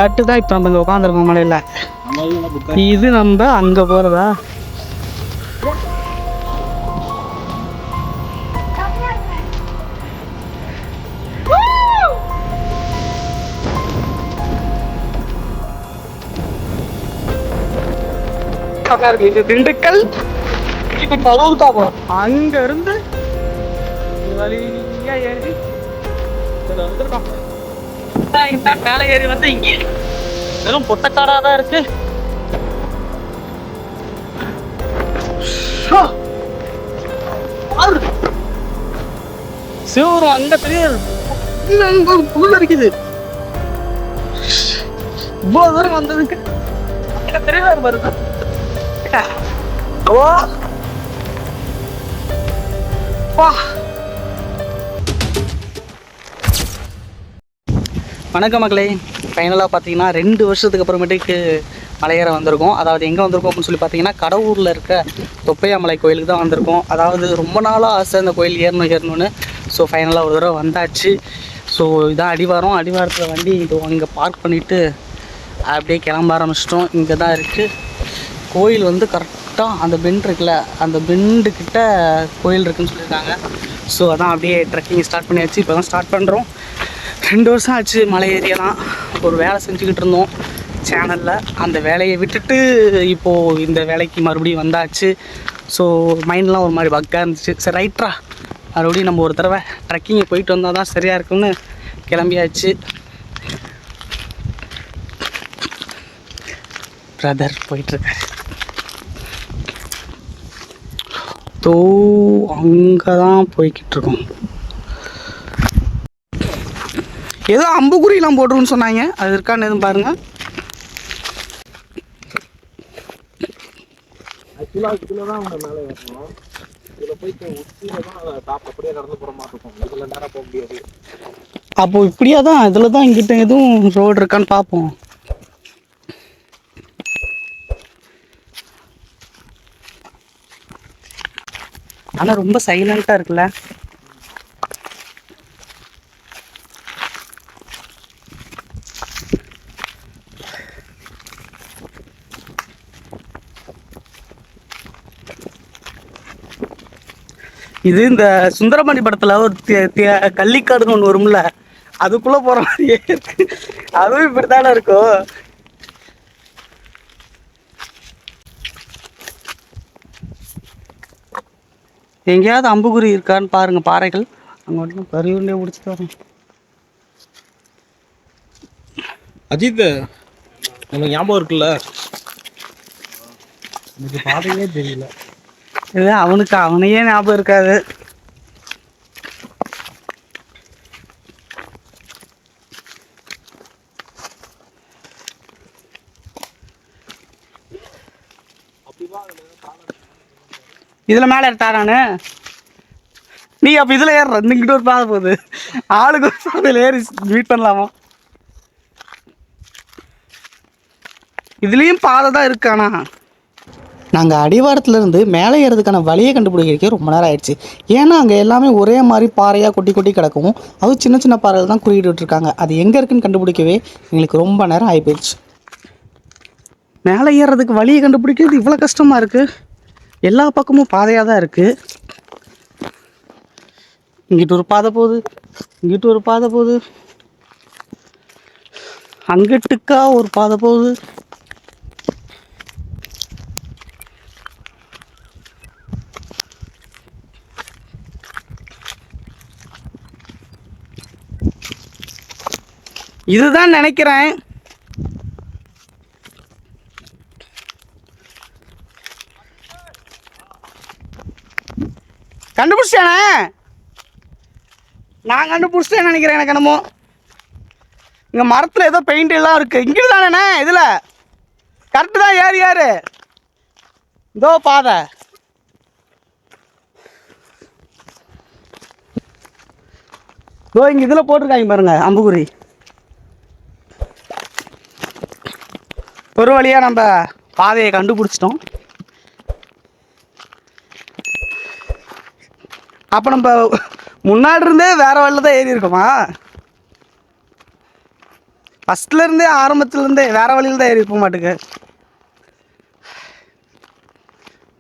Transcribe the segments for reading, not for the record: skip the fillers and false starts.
தான் இப்போ நம்ம இங்கே உட்காந்துருக்கோம் மலையில். இது நம்ம அங்கே போகிறதா? இது திண்டுக்கல். இது கரூர் தான் போகிறோம். அங்கே இருந்து வழியா ஏறி வந்துருக்கோம். மேலே ஏறி வந்து இங்கே வெறும் பொட்டக்காடாக தான் இருக்கு. சிவரும் அங்க தெரியாது, புல் இருக்குது. இவ்வளவு தூரம் வந்ததுக்கு அங்க தெரியாது பாருங்க. வணக்கம் மக்களே. ஃபைனலாக பார்த்தீங்கன்னா 2 வருஷத்துக்கு அப்புறமேட்டுக்கு மலையேற வந்திருக்கோம். அதாவது எங்கே வந்திருக்கோம் அப்படின்னு சொல்லி பார்த்தீங்கன்னா கடவுரில் இருக்க தொப்பையாமலை கோயிலுக்கு தான் வந்திருக்கோம். அதாவது ரொம்ப நாளாக ஆசை அந்த கோயில் ஏறணும்னு. ஸோ ஃபைனலாக ஒரு தடவை வந்தாச்சு. ஸோ இதான் அடிவாரத்தில் வண்டி இது அங்கே பார்க் பண்ணிவிட்டு அப்படியே கிளம்ப ஆரம்பிச்சிட்டோம். இங்கே தான் இருக்குது கோயில். வந்து கரெக்டாக அந்த பெண்ட் இருக்குல்ல, அந்த பெண்டுக்கிட்ட கோயில் இருக்குதுன்னு சொல்லியிருக்காங்க. ஸோ அதான் அப்படியே ட்ரெக்கிங் ஸ்டார்ட் பண்ணியாச்சு. இப்போ தான் ஸ்டார்ட் பண்ணுறோம். 2 வருஷம் ஆச்சு மலை ஏரியாலாம். ஒரு வேலை செஞ்சுக்கிட்டு இருந்தோம் சேனலில். அந்த வேலையை விட்டுட்டு இப்போது இந்த வேலைக்கு மறுபடியும் வந்தாச்சு. ஸோ மைண்ட்லாம் ஒரு மாதிரி பக்காக இருந்துச்சு. சரி ரைட்ரா, மறுபடியும் நம்ம ஒரு தடவை ட்ரெக்கிங்கை போயிட்டு வந்தால் தான் சரியாக இருக்குன்னு கிளம்பியாச்சு. பிரதர் போயிட்டுருக்காரு. தோ அங்கே தான் போய்கிட்டு இருக்கோம். ஏதோ அம்புக்குறியெல்லாம் போட்டுருன்னு சொன்னாங்க, அது இருக்கான்னு எதுவும் பாருங்க. அப்போ இப்படியா தான், இதில் தான் இங்கிட்ட எதுவும் ரோடு இருக்கான்னு பார்ப்போம். ஆனால் ரொம்ப சைலண்ட்டாக இருக்குல்ல. இது இந்த சுந்தரமணி படத்துல ஒரு கள்ளிக்காடுன்னு ஒன்று வரும்ல, அதுக்குள்ள போற மாதிரியே இருக்கு. அதுவும் இப்படித்தானே இருக்கும். எங்கேயாவது அம்புக்குறி இருக்கான்னு பாருங்க. பாறைகள் அங்கே மட்டும் கருவிலே பிடிச்சிட்டு வரேன். அஜித் எனக்கு ஞாபகம் இருக்குல்ல, எனக்கு பாதையே தெரியல. இல்லை அவனுக்கு அவனையே ஞாபகம் இருக்காது. இதில் மேலே எடுத்தாரானு நீ அப்போ இதில் ஏறுற. இங்கிட்ட ஒரு பாதை போகுது, ஆளுக்கு ஒரு பாதையில் ஏறி மீட் பண்ணலாமா? இதுலேயும் பாதை தான் இருக்கானா? நாங்கள் அடிவாரத்துலேருந்து மேலே ஏறதுக்கான வழியை கண்டுபிடிக்கிறதுக்கே ரொம்ப நேரம் ஆயிடுச்சு. ஏன்னா அங்கே எல்லாமே ஒரே மாதிரி பாறையாக கொட்டி கொட்டி கிடக்கும். அதுவும் சின்ன சின்ன பாறைகள் தான் குறியிட்டு விட்டுருக்காங்க. அது எங்கே இருக்குன்னு கண்டுபிடிக்கவே எங்களுக்கு ரொம்ப நேரம் ஆகி போயிடுச்சு. மேலே ஏறுறதுக்கு வழியை கண்டுபிடிக்கிறது இவ்வளோ கஷ்டமாக இருக்குது. எல்லா பக்கமும் பாதையாக தான் இருக்குது. இங்கிட்டு ஒரு பாதை போகுது, இங்கிட்டு ஒரு பாதை போகுது, அங்கிட்டுக்கா ஒரு பாதை போகுது. இதுதான் நினைக்கிறேன். கண்டுபிடிச்சானே, நான் கண்டுபிடிச்சிட்டேன்னு நினைக்கிறேன். எனக்கு என்னமோ இங்கே மரத்தில் ஏதோ பெயிண்ட் எல்லாம் இருக்குது. இங்கிட்டு தானேண்ணே, இதில் கரெக்டு தான். ஏறு ஏறு, இதோ பாதை. இதோ இங்கே இதில் போட்டிருக்காங்க பாருங்க, அம்புக்குறி. ஒரு வழியாக நம்ம பாதையை கண்டுபிடிச்சிட்டோம். அப்போ நம்ம முன்னாடி இருந்தே வேற வழியில் தான் ஏறி இருக்கோமா? ஃபஸ்ட்லேருந்தே ஆரம்பத்துலேருந்தே வேறு வழியில் தான் ஏறி இருக்க மாட்டுக்கு.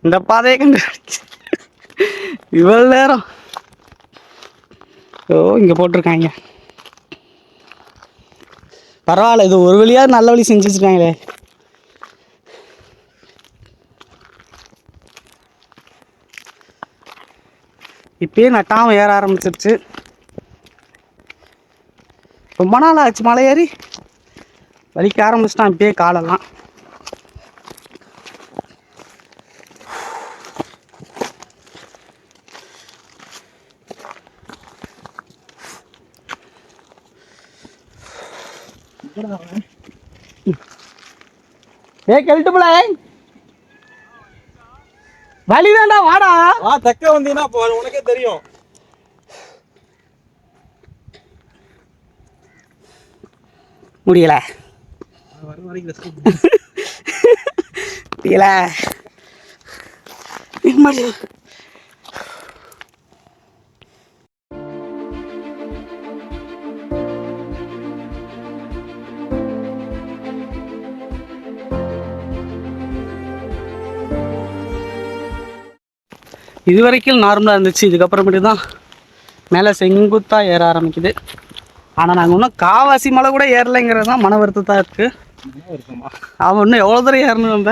இந்த பாதையை கண்டு இவ்வளோ நேரம் இங்கே போட்டிருக்காங்க. பரவாயில்ல, இது ஒரு வழியாக நல்ல வழி செஞ்சு வச்சுருக்காங்களே. இப்பயே நட்டாமல் ஏற ஆரம்பிச்சிருச்சு. ரொம்ப நாள் ஆச்சு மலை ஏறி வலிக்க ஆரம்பிச்சிட்டான் இப்பயே காலெல்லாம். கெல்ட்டு பிள்ளை வலிதான்டா, வாடா. தக்க வந்தீங்கன்னா உனக்கே தெரியும். முடியல முடியல. இது வரைக்கும் நார்மலாக இருந்துச்சு. இதுக்கப்புறமேட்டு தான் மேலே செங்குத்தாக ஏற ஆரம்பிக்குது. ஆனால் நாங்கள் இன்னும் காவாசி மலை கூட ஏறலைங்கிறது தான் மன வருத்தத்தான் இருக்குது. அவன் இன்னும் எவ்வளோ தூரம் ஏறணும் நம்ம.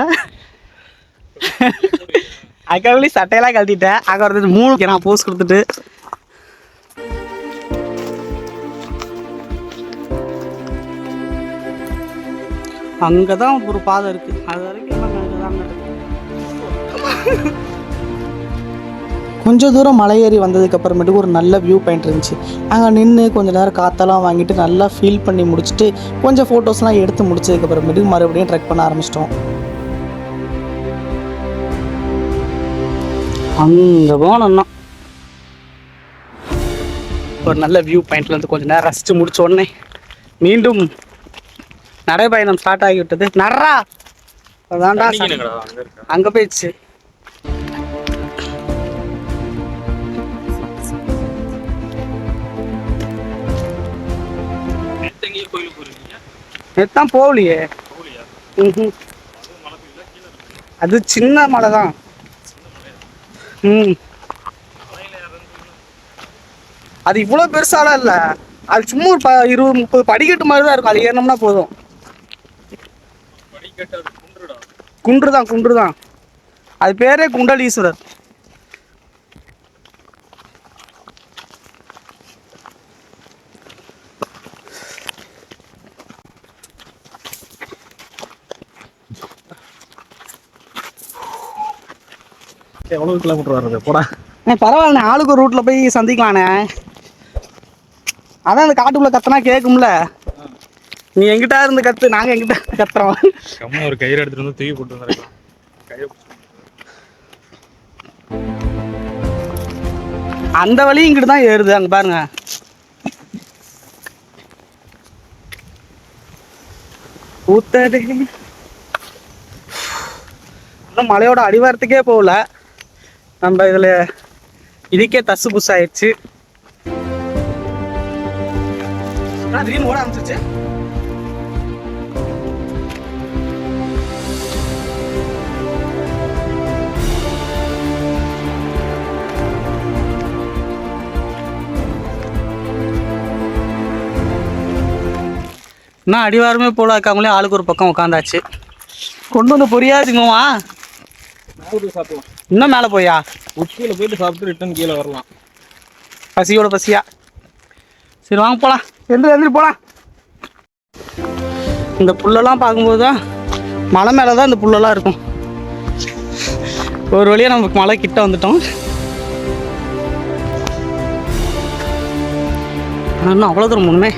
அதுக்காக சட்டையெல்லாம் கழட்டிட்டேன். அங்கே ஒரு 3 நான் போஸ் கொடுத்துட்டு அங்கே தான் ஒரு பாதை இருக்குது. அது வரைக்கும் நாங்கள் அங்கே தாங்க கொஞ்சம் தூரம் மலை ஏறி வந்ததுக்கப்புறமேட்டுக்கு ஒரு நல்ல வியூ பாயிண்ட் இருந்துச்சு. அங்கே நின்று கொஞ்சம் நேரம் காற்றெல்லாம் வாங்கிட்டு நல்லா ஃபீல் பண்ணி முடிச்சுட்டு கொஞ்சம் ஃபோட்டோஸ்லாம் எடுத்து முடிச்சதுக்கப்புறமேட்டுக்கு மறுபடியும் ட்ரெக் பண்ண ஆரம்பிச்சிட்டோம். அங்கே போனோம்னா ஒரு நல்ல வியூ பாயிண்ட்லேருந்து கொஞ்சம் நேரம் ரசித்து முடிச்ச உடனே மீண்டும் நடைபயணம் ஸ்டார்ட் ஆகிவிட்டது. நர்ரா அதான்டா அங்கே போயிடுச்சு. நேத்தான் போகலையே. அது சின்ன மலை தான். அது இவ்வளோ பெருசாலாம் இல்லை. அது சும்மா ஒரு 20-30 படிக்கட்டு மாதிரி தான் இருக்கும். அது ஏறினோம்னா போதும். குன்று தான், குன்று தான். அது பேரே குண்டலீஸ்வரர். எவ்வளவு கிலோமீட்டர் வருது போடா. பரவாயில்லண்ணே, ஆளுக்கு ஒரு ரூட்டில் போய் சந்திக்கலாண்ணே. அதான் அந்த காட்டுக்குள்ளே கத்துனா கேட்கும்ல. நீ எங்கிட்ட இருந்து கத்து, நாங்கள் எங்கிட்ட கத்துறோம். ஒரு கயிறு எடுத்துட்டு வந்து தூக்கி போட்டு வந்துருக்கலாம். அந்த வழி இங்கிட்டு தான் ஏறுது. அங்கே பாருங்க. ஊத்தது இன்னும் மலையோட அடிவாரத்துக்கே போகல. நம்ம இதில் இதுக்கே தசு புஸ் ஆயிடுச்சு. திடீர்னு ஓட ஆரம்பிச்சிருச்சு. இன்னும் அடிவாரமே போல இருக்காங்களே. ஆளுக்கு ஒரு பக்கம் உட்காந்தாச்சு. கொண்டு வந்து பொரியாதுங்கம்மா. சாப்பிடலாம். இன்னும் மேலே போயா உச்சியில் போயிட்டு சாப்பிட்டு ரிட்டன் கீழே வரலாம். பசியோட பசியா. சரி வாங்க போகலாம். எந்திரி போகலாம். இந்த புல்லெல்லாம் பார்க்கும்போது தான் மலை மேலே தான் இந்த புல்லெல்லாம் இருக்கும். ஒரு வழியாக நமக்கு மலை கிட்ட வந்துட்டோம். ஆனால் இன்னும் அவ்வளோ தூரம் முன்னே.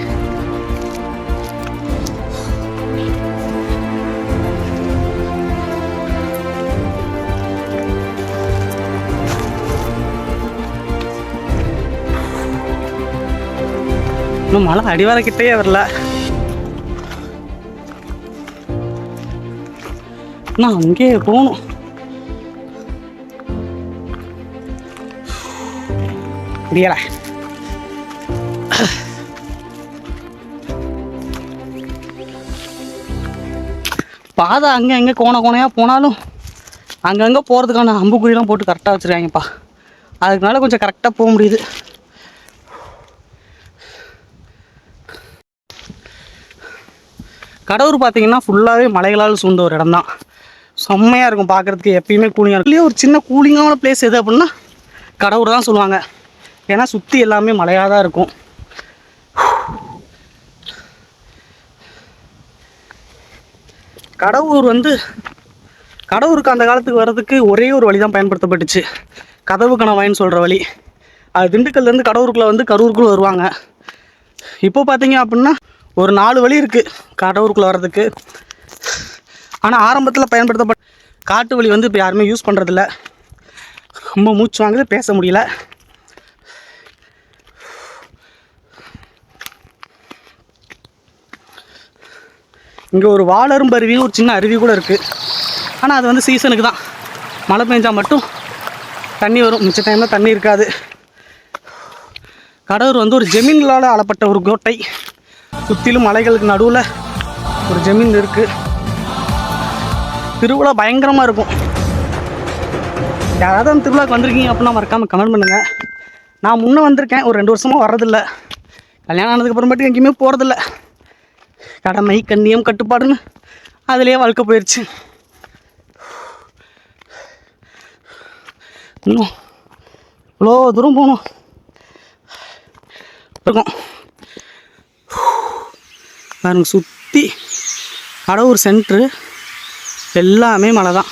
இன்னும் மழை அடிவாரக்கிட்டே வரல. நான் அங்கேயே போகணும். முடியல. பாதை அங்கே எங்கே கோணையாக போனாலும் அங்கங்கே போகிறதுக்கான அம்புக்குறியெல்லாம் போட்டு கரெக்டாக வச்சுருக்காங்கப்பா. அதுக்குனால கொஞ்சம் கரெக்டாக போக முடியுது. கடவுர் பார்த்தீங்கன்னா ஃபுல்லாகவே மலைகளால் சூழ்ந்த ஒரு இடம் தான். செம்மையாக இருக்கும் பார்க்குறதுக்கு, எப்பயுமே கூலிங்காக இருக்கும். இல்லையே ஒரு சின்ன கூலிங்கான பிளேஸ் எது அப்படின்னா கடவுர் தான் சொல்லுவாங்க. ஏன்னா சுற்றி எல்லாமே மலையாக தான் இருக்கும். கடவுருக்கு அந்த காலத்துக்கு வர்றதுக்கு ஒரே ஒரு வழி தான் பயன்படுத்தப்பட்டுச்சு, கதவு கணவாயின்னு சொல்கிற வழி. அது திண்டுக்கல்லேருந்து கடவுருக்குள்ளே வந்து கரூருக்குள்ளே வருவாங்க. இப்போ பார்த்தீங்க அப்படின்னா ஒரு 4 வழி இருக்குது கடவுருக்குள்ளே வர்றதுக்கு. ஆனால் ஆரம்பத்தில் பயன்படுத்தப்பட்ட காட்டு வழி வந்து இப்போ யாருமே யூஸ் பண்ணுறதில்ல. ரொம்ப மூச்சு வாங்குது, பேச முடியல. இங்கே ஒரு வாளரும்பு அருவி, ஒரு சின்ன அருவி கூட இருக்குது. ஆனால் அது வந்து சீசனுக்கு தான், மழை பெஞ்சால் மட்டும் தண்ணி வரும், மிச்ச டைமில் தண்ணி இருக்காது. கடவுர் வந்து ஒரு ஜமீன்களால் ஆளப்பட்ட ஒரு கோட்டை. சுற்றிலும் மலைகளுக்கு நடுவில் ஒரு ஜமீன் இருக்குது. திருவிழா பயங்கரமாக இருக்கும். யாராவது அந்த திருவிழாவுக்கு வந்திருக்கீங்க அப்படின்னா மறக்காமல் கமெண்ட் பண்ணுங்கள். நான் முன்னே வந்திருக்கேன், ஒரு 2 வருஷமாக வர்றதில்லை. கல்யாணம் ஆனதுக்கப்புறமேட்டு எங்கேயுமே போகிறதில்ல. கடமை கண்ணியம் கட்டுப்பாடுன்னு அதிலே வாழ்க்கை போயிடுச்சு. இன்னும் இவ்வளோ தூரம் போகணும் இருக்கும். பாருங்க, சுற்றி கடவுர் சென்ட்ரு எல்லாமே மலை தான்.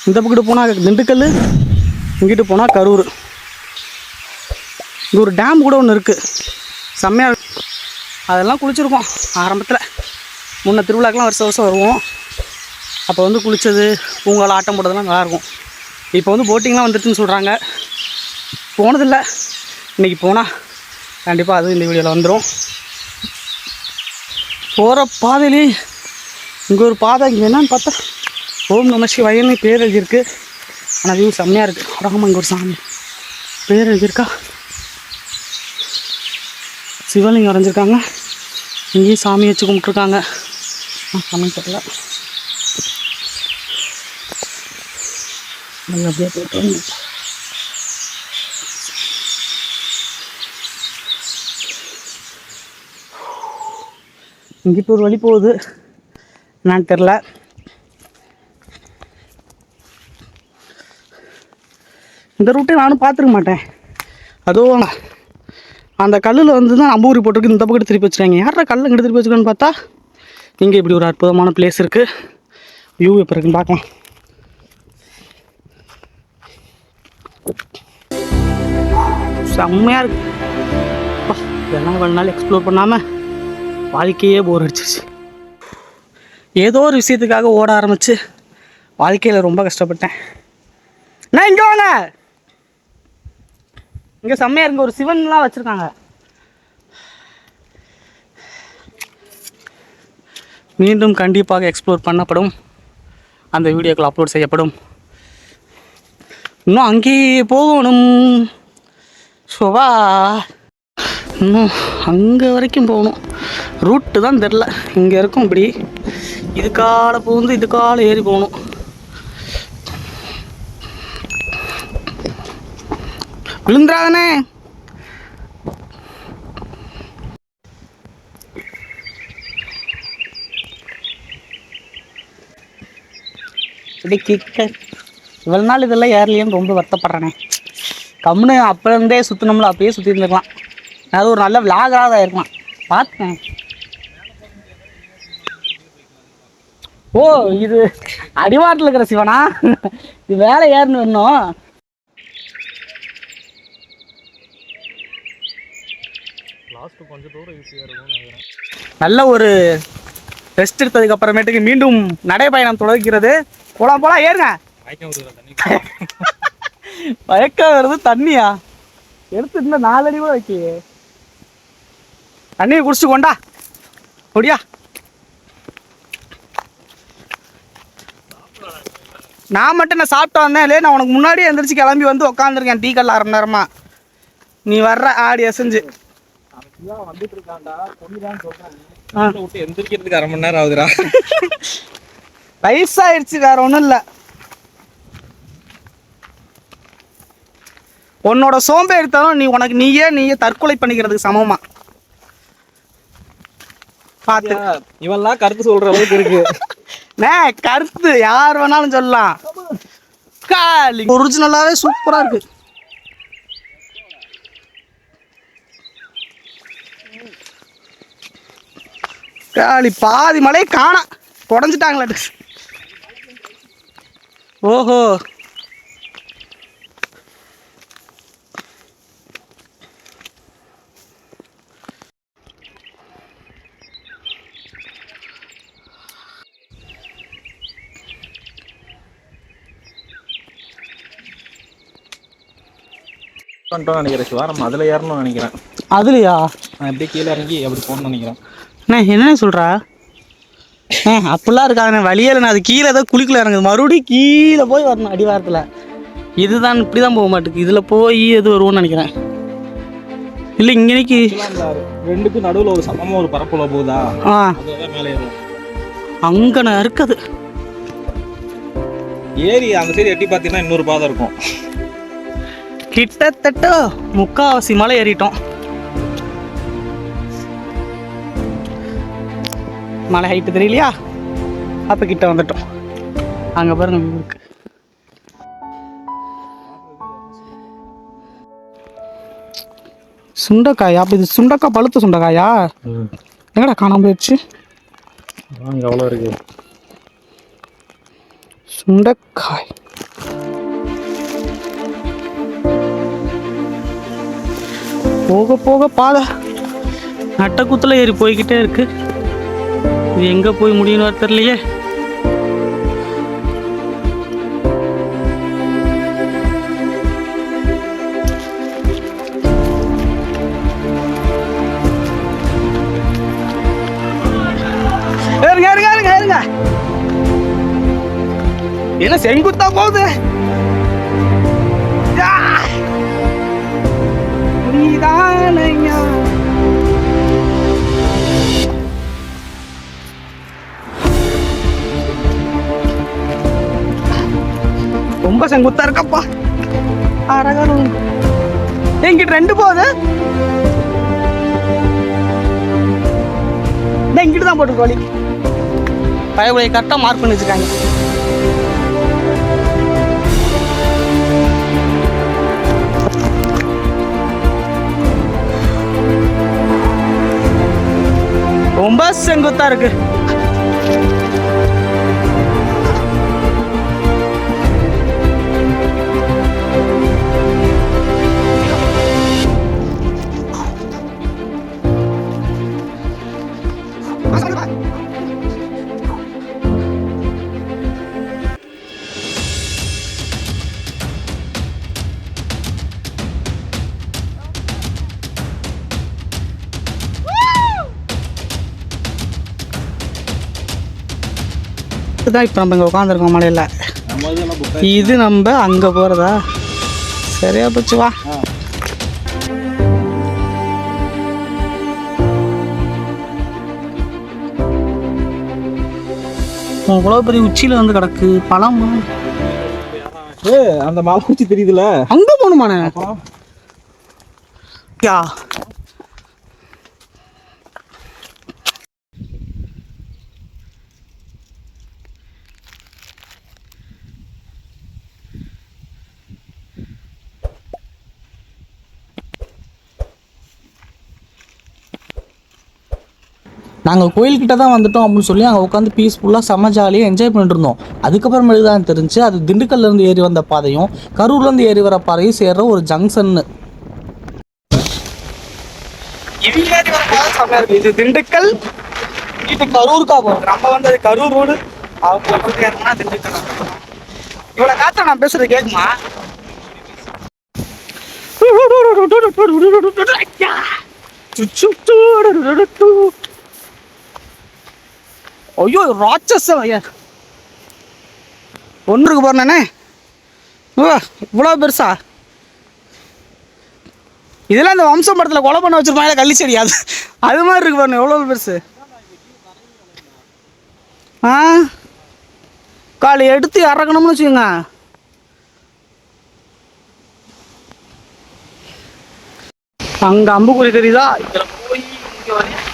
இந்த பக்கத்து போனால் திண்டுக்கல், இங்கிட்டு போனால் கரூர். இங்கே ஒரு டேம் கூட ஒன்று இருக்குது, செம்மையாக இருக்கு. அதெல்லாம் குளிச்சிருக்கோம் ஆரம்பத்தில். முன்ன திருவிழாக்கெலாம் வருஷம் வருவோம். அப்போ வந்து குளித்தது, பூங்கால் ஆட்டம் போட்டதெல்லாம் நல்லாயிருக்கும். இப்போ வந்து போட்டிங்லாம் வந்துட்டுன்னு சொல்கிறாங்க. போனதில்லை. இன்றைக்கி போனால் கண்டிப்பாக அது இந்த வீடியோவில் வந்துடும். போகிற பாதையிலே இங்கே ஒரு பாதை, இங்கே என்னன்னு பார்த்தா ஓம் நம சிவாயன்னு பேர் எழுதியிருக்கு. ஆனால் வியூ செம்மையாக இருக்குது. ராம இங்கே ஒரு சாமி பேர் எழுதியிருக்கா, சிவலிங்கம் வரைஞ்சிருக்காங்க. இங்கேயும் சாமி வச்சு கும்பிட்ருக்காங்க. சாமி தெரியல, அப்படியே போய்ட்டு இங்கிட்டு ஒரு வழி போகுது, என்னான்னு தெரில. இந்த ரூட்டை நானும் பார்த்துருக்க மாட்டேன். அதுவும் அந்த கல்லில் வந்து தான் அம்பூரி போட்டிருக்கு. இந்த பக்கம் திருப்பி வச்சுருக்காங்க. யாரா கல்லை இங்கிட்டு திருப்பி வச்சுருக்கான்னு பார்த்தா இங்கே இப்படி ஒரு அற்புதமான பிளேஸ் இருக்குது. வியூ எப்போ இருக்குன்னு பார்க்கலாம். செம்மையாக இருக்கு. இதெல்லாம் கொஞ்ச நாள் எக்ஸ்ப்ளோர் பண்ணாமல் வாழ்க்கையே போர் அடிச்சிருச்சு. ஏதோ ஒரு விஷயத்துக்காக ஓட ஆரம்பித்து வாழ்க்கையில் ரொம்ப கஷ்டப்பட்டேன். நான் இங்கே வாங்க, இங்கே செம்மையாக இருங்க. ஒரு சிவன்லாம் வச்சுருக்காங்க. மீண்டும் கண்டிப்பாக எக்ஸ்ப்ளோர் பண்ணப்படும், அந்த வீடியோக்கள் அப்லோட் செய்யப்படும். இன்னும் அங்கேயே போகணும். ஷோவா, இன்னும் அங்கே வரைக்கும் போகணும். ரூட்டு தான் தெரில. இங்கே இருக்கும் இப்படி, இதுக்கால பூந்து இதுக்கால ஏறி போகணும். விழுந்துடாதானே. இப்படி கிக்க இவ்வளோ நாள் இதெல்லாம் ஏர்லையும் ரொம்ப வருத்தப்படுறேனே. கம்முன்னு அப்போ இருந்தே சுற்றினோம்ல, அப்பயே சுற்றி இருந்துருக்கலாம். அது ஒரு நல்ல விளாகராக தான் இருக்கலாம். பார்த்தேன். ஓ, இது அடிவாரத்தில் இருக்கிற சிவனா? இது வேலை ஏறணும் இன்னும். கொஞ்சம் தூரம் ஈஸியாக இருக்கும். நல்ல ஒரு ரெஸ்ட் எடுத்ததுக்கு அப்புறமேட்டுக்கு மீண்டும் நடைபயணம் தொடர்கிறது. போலாம் போலாம், ஏறுங்க. மயக்கம் வருது. தண்ணியா எடுத்து இன்னும் 4 அடி கூட வைக்க. தண்ணியை குடிச்சு கொண்டா முடியா. நான் மட்டும் நான் சாப்பிட்டு வந்தேன் இல்லையே. நான் உனக்கு முன்னாடியே எந்திரிச்சு கிளம்பி வந்து உட்காந்துருக்கேன் டீ கல்ல 1/2 மணி நேரமா. நீ வர்ற ஆடி அசைஞ்சு வந்துட்டு இருக்காண்டா. சொல்லிதான் சொல்றேன். விட்டு எந்திரிக்கிறதுக்கு 1/2 மணி நேரம் ஆகுதுடா. வயசாயிடுச்சு, வேற ஒன்றும் இல்லை. உன்னோட சோம்பேறித்தனம் உனக்கு நீயே தற்கொலை பண்ணிக்கிறதுக்கு சமமா பார்த்து. இவெல்லாம் கருத்து சொல்ற அளவுக்கு இருக்கு. கருத்து யார் வேணாலும் சொல்லலாம். காலி ஒரிஜினலாவே சூப்பரா இருக்கு. காலி பாதி மலையை காணா குடஞ்சிட்டாங்களே. ஓஹோ, நினைக்கிறேன் சிவா, நம்ம அதுல ஏறணும்னு நினைக்கிறேன். அதுலையா? நான் எப்படியே கீழே இறங்கி அப்படி போகணும்னு நினைக்கிறேன். என்ன சொல்றா? அப்படிலாம் இருக்காங்க வழியில். நான் அது கீழே ஏதோ குளிக்கல இறங்குது, மறுபடியும் கீழே போய் வரணும் அடிவாரத்தில். இதுதான் இப்படி தான் போக மாட்டேங்குது. இதில் போய் எது வருவோம்னு நினைக்கிறேன். இல்லை இங்கனைக்கு ரெண்டுக்கும் நடுவில் ஒரு சமமாக ஒரு பரப்புல போகுதா? மேலே ஏறும். அங்கே நான் இருக்குது ஏறி அந்த சைடு எட்டி பார்த்தீங்கன்னா இன்னொரு பாதை இருக்கும். கிட்டத்தட்ட முக்காவாசி மலை ஏறிட்டோம். மலை ஹைட்டு தெரியலையா? அப்போ கிட்ட வந்துட்டோம். அங்கே பாருங்க வியூ இருக்கு. சுண்டைக்காயா? அப்போ இது சுண்டைக்காய், பழுத்த சுண்டைக்காயா? எங்கடா காணாம போயிடுச்சு? எவ்வளோ இருக்கு சுண்டைக்காய்? போக போக பாதை நட்டக்குத்துல ஏறி போய்கிட்டே இருக்கு. இது எங்க போய் முடியும்னு தெரியலையே. ஏறுங்க. என்ன செங்குத்தா போகுது? நீதானையா ரொம்ப செங்குத்தா இருக்கப்பா. அரகரும் எங்கிட்ட 2 போகுது. இங்கிட்டு தான் போட்டு கோழி பயவுடைய கரெக்டாக மார்க் பண்ணி வச்சுருக்காங்க. ரொம்ப செங்குத்தா இருக்கு. தான் இப்போ நம்ம இங்கே உட்காந்துருக்கோம் மலையில். இது நம்ம அங்கே போகிறதா? சரியா போச்சு, வா. இவ்வளோ பெரிய உச்சியில் வந்து கிடக்கு பழம். அந்த மலை உச்சி தெரியுதுல, அங்கே போகணுமாண்ணே? யா நாங்கள் கோயில்கிட்ட தான் வந்துட்டோம் அப்படின்னு சொல்லி அங்கே உட்காந்து பீஸ்ஃபுல்லாக செம்ம ஜாலியாக என்ஜாய் பண்ணிட்டு இருந்தோம். அதுக்கப்புறமேட்டு தான் தெரிஞ்சு அது திண்டுக்கல்லேருந்து ஏறி வந்த பாதையும் கரூர்லேருந்து ஏறி வர பாதையும் சேர்ற ஒரு ஜங்ஷன்னு. இது திண்டுக்கல், இது கரூருக்கா போகும். நம்ம வந்தது கரூர் ரோடு, அவங்க திண்டுக்கல். இவ்வளோ காத்த நான் பேசுறது கேட்குமா? ஐயோ ராட்சசம் ஐயா, ஒன்றுக்கு போறேனே. இவ்வளோ பெருசா? இதெல்லாம் இந்த வம்சம் படத்தில் கொலை பண்ண வச்சிருப்பாங்க கள்ளி செடி, அது மாதிரி இருக்கு பாருங்க, எவ்வளோ பெருசு. கால் எடுத்து இறக்கணும்னு வச்சுக்கோங்க. அங்கே அம்புக்குறி தெரியுதா? இதில் போய் இங்கே வரையும்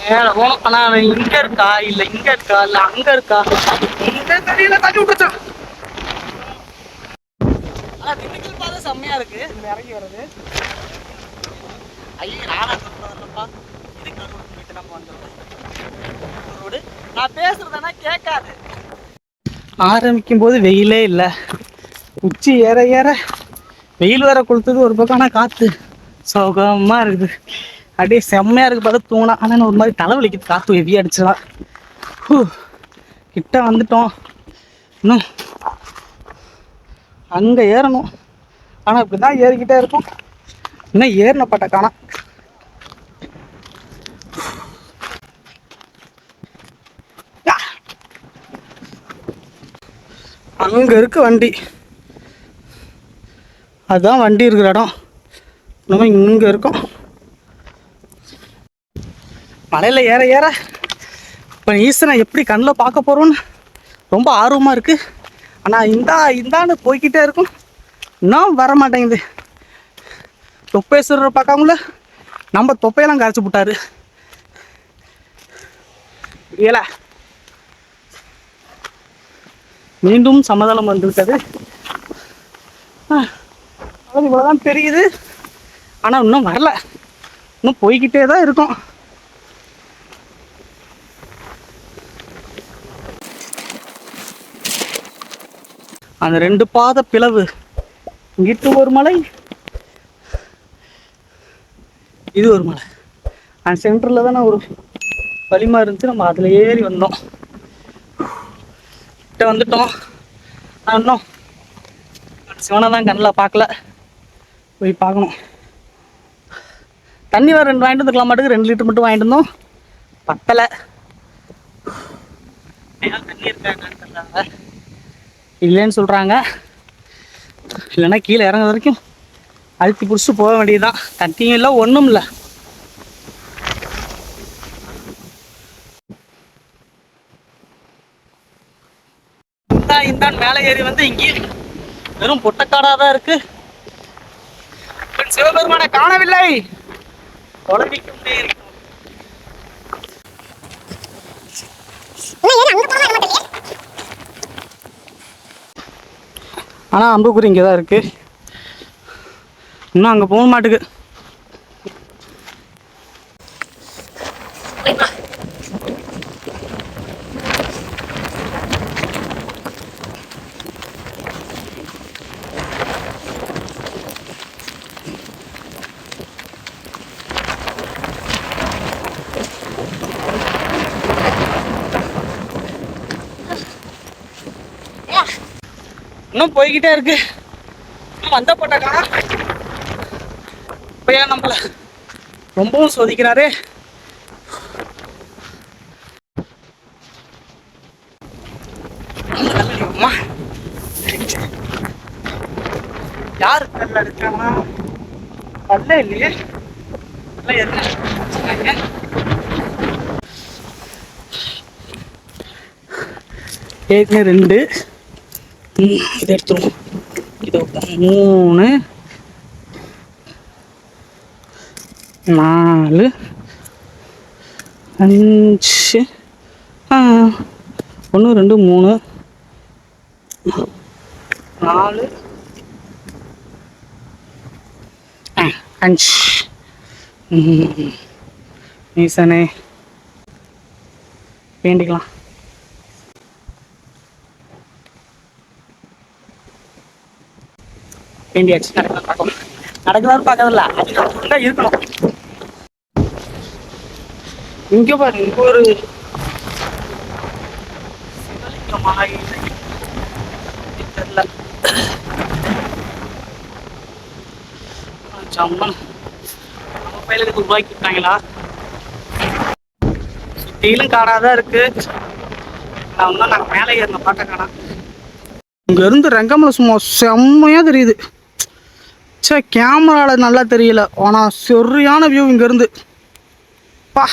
மேலே போகணும். ஆனால் இங்கே இருக்கா இல்லை இங்கே இருக்கா இல்லை அங்கே இருக்கா இங்கே தெரியல. தண்ணி விட்டுச்சான். ஆனால் திண்டுக்கல் பாதை செம்மையாக இருக்குது. இதில் இறங்கி வர்றது ஐயா நானப்பா இதுக்கு ரோடு போயிட்டு நம்ம வந்துடுறோம். ரோடு நான் பேசுறதுனா கேட்காது. ஆரம்பிக்கும் போது வெயிலே இல்லை. உச்சி ஏற ஏற வெயில் வேற கொளுத்துது ஒரு பக்கம். ஆனால் காற்று சுகமாக இருக்குது. அப்படியே செம்மையாக இருக்குது. பார்த்தா தூணா. ஆனால் ஒரு மாதிரி தலைவலிக்குது. காற்று ஹெவியாக அடிச்சுலாம். கிட்ட வந்துட்டோம். இன்னும் அங்கே ஏறணும். ஆனால் இப்படி தான் ஏறிக்கிட்டே இருக்கும். இன்னும் ஏறின பட்ட காணா. அங்கே இருக்கு வண்டி. அதுதான் வண்டி இருக்கிற இடம். நம்ம இங்கே இருக்கோம். மலையில் ஏற ஏற இப்போ ஈசனை எப்படி கண்ணில் பார்க்க போகிறோன்னு ரொம்ப ஆர்வமாக இருக்குது. ஆனால் இந்தான்னு போய்கிட்டே இருக்கும். இன்னும் வர மாட்டேங்குது. தொப்பேஸ்வரர் பார்க்காமல நம்ம தொப்பையெல்லாம் கரைச்சி விட்டாரு. ஏல மீண்டும் சமதளம் வந்துவிட்டது. அது இவ்வளோதான் தெரியுது. ஆனால் இன்னும் வரல. இன்னும் போய்கிட்டே தான் இருக்கும். அந்த 2 பாதை பிளவு. இங்கிட்டு ஒரு மலை, இது ஒரு மலை. அந்த சென்டரில் தானே ஒரு வலிமா இருந்துச்சு. நம்ம அதில் ஏறி வந்தோம். கிட்ட வந்துட்டோம். இன்னும் சிவனை தான் கண்ணில் பார்க்கல. போய் பார்க்கணும். தண்ணி வேறு 2 வாங்கிட்டு வந்துருக்கலாம் மாட்டுக்கு. 2 லிட்டர் மட்டும் வாங்கிட்டு இருந்தோம். பத்தலை. தண்ணி இருக்காங்க இல்லைன்னு சொல்கிறாங்க. இல்லைன்னா கீழே இறங்குற வரைக்கும் அழுத்தி பிடிச்சிட்டு போக வேண்டியதுதான். தண்ணியும் இல்லை ஒன்றும் இல்லை. இந்தான் மேலே ஏறி வந்து இங்கே வெறும் பொட்டக்காடாக தான் இருக்கு. சிவபெருமானை காணவில்லை. தொலைவிக்கொண்டே இருக்கும். ஆனால் அம்புக்குறி இங்கே தான் இருக்கு. இன்னும் அங்கே போக மாட்டுக்கு. இன்னும் போய்கிட்டே இருக்கு. வந்த போட்டாக்கா பையா நம்மள ரொம்பவும் சோதிக்கிறாரு. யாரு கல்ல இருக்காங்கன்னா கல்ல இல்லையே. ஏற்கனவே 2 இதை எடுத்துருவோம். இது 3 4 5 1 2 3 4 5 ஈசனே வேண்டிக்கலாம். வேண்டியாச்சு. நடக்கலாம்னு பார்க்கறதில்ல, அது இருக்கணும். இங்கே பாரு, இங்கே ஒரு தெரியல. சம்மன் நம்ம பயிலுக்கு உருவாக்கி விட்டாங்களா? சுற்றிலும் காடாதான் இருக்கு. நான் நாங்கள் மேலே ஏறின பாட்டை காணா. இங்கேருந்து ரெங்கமலை சும்மா செம்மையாக தெரியுது. சே, கேமராவில் நல்லா தெரியல. ஆனால் சரியான வியூ இங்கேருந்து. பா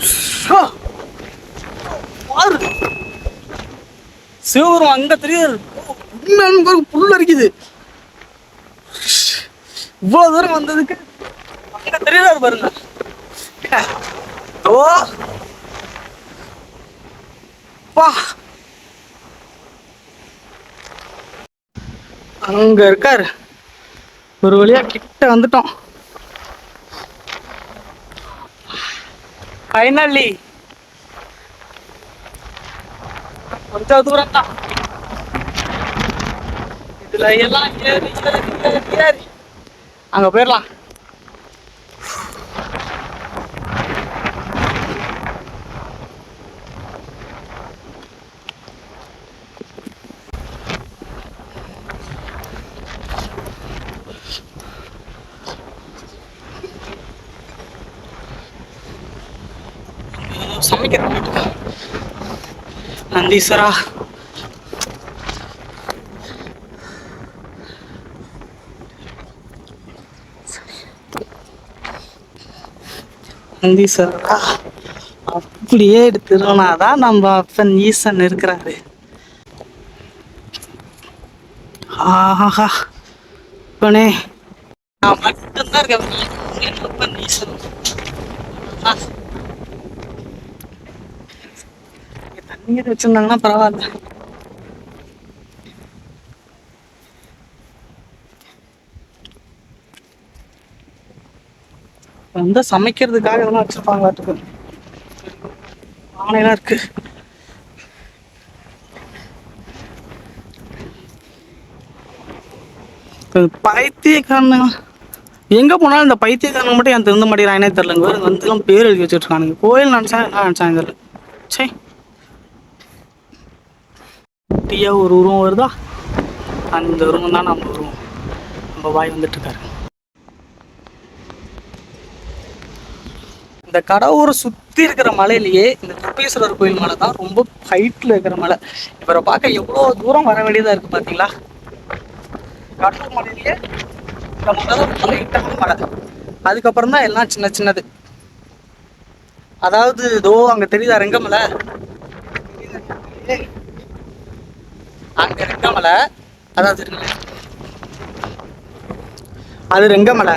ஷோ! பாரு சிவபுரம் அங்க தெரியுது. உண்மையான பாருங்க புல் அரிக்குது. இவ்வளவு தூரம் வந்ததுக்கு அங்க தெரியாது பாருங்க. ஓ பா அங்க இருக்காரு. ஒரு வழியா கிட்ட வந்துட்டோம். ஃபைனலி கொஞ்சம் தூரம் தான். இதுல எல்லாம் ஏறி ஏறி ஏறி ஏறி அங்க போயிடலாம். சமைக்கிறேன் நந்தீஸ்வரா. நந்தீஸ்வரா அப்படியே எடுத்துருனாதான் நம்ம அப்பன் ஈசன் இருக்கிறாரு. ஆஹா அப்பனே நான் மட்டும்தான் இருக்கேன். அப்பன் ஈசன் தண்ணீர் வச்சிருந்தாங்கன்னா பரவாயில்ல. வந்து சமைக்கிறதுக்காக இதெல்லாம் வச்சிருப்பாங்களாட்டுக்கு. பானையெல்லாம் இருக்கு. பைத்தியக்காரனுங்க எங்க போனாலும் இந்த பைத்தியக்காரங்க மட்டும் என் திருந்த மாட்டேங்கிறானே தெரியலங்க. வந்து பேர் எழுதி வச்சுட்டு இருக்கானுங்க. கோயில் நினைச்சா என்ன நினைச்சாங்க தெரியல. சே குட்டியா ஒரு உருவம் வருதா, அந்த உருவம் தான் நம்ம உருவம். நம்ம பாய் வந்துட்டு இருக்காரு. இந்த கடவுரை சுற்றி இருக்கிற மலையிலேயே இந்த தொப்பேஸ்வரர் கோயில் மலை தான் ரொம்ப ஹைட்டில் இருக்கிற மலை. இவரை பார்க்க எவ்வளோ தூரம் வர வேண்டியதாக இருக்குது பார்த்தீங்களா. கடவுர் மலையிலேயே இந்த மலை தான் ஹைட்டான மலை. அதுக்கப்புறம் தான் எல்லாம் சின்ன சின்னது. அதாவது இதோ அங்கே தெரியுதா ரெங்கமலை, அங்கே ரெங்கமலை, அதாவது அது ரெங்கமலை.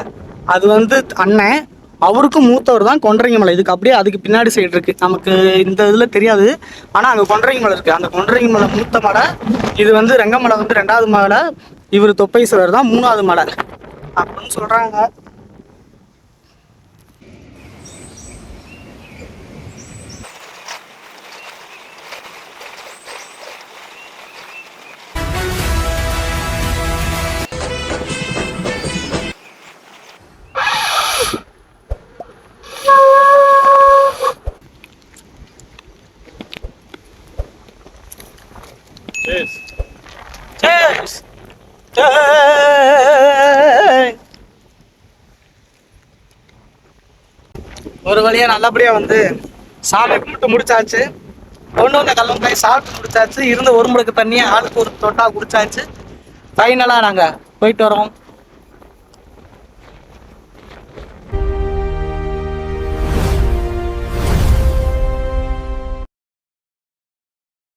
அது வந்து அண்ணன், அவருக்கும் மூத்தவர் தான் கொன்றைங்க மலை. இதுக்கு அப்படியே அதுக்கு பின்னாடி சைடு இருக்கு. நமக்கு இந்த இதில் தெரியாது, ஆனால் அங்கே கொன்றைங்க மலை இருக்கு. அந்த கொன்றைங்க மலை மூத்த மலை. இது வந்து ரெங்கமலை வந்து 2வது மலை. இவர் தொப்பைஸ்வரர் தான் 3வது மலை அப்படின்னு சொல்றாங்க. ஒரு வழியா நல்லபடியா வந்து சாமி கும்பிட்டு முடிச்சாச்சு. கொண்டு வந்த கல்லங்காய் சாப்பிட்டு முடிச்சாச்சு. இருந்த ஒரு முடுக்கு தண்ணியை ஆளுக்கு ஒரு தொட்டா குடிச்சாச்சு. ஃபைனலா நாங்க போயிட்டு வரோம்.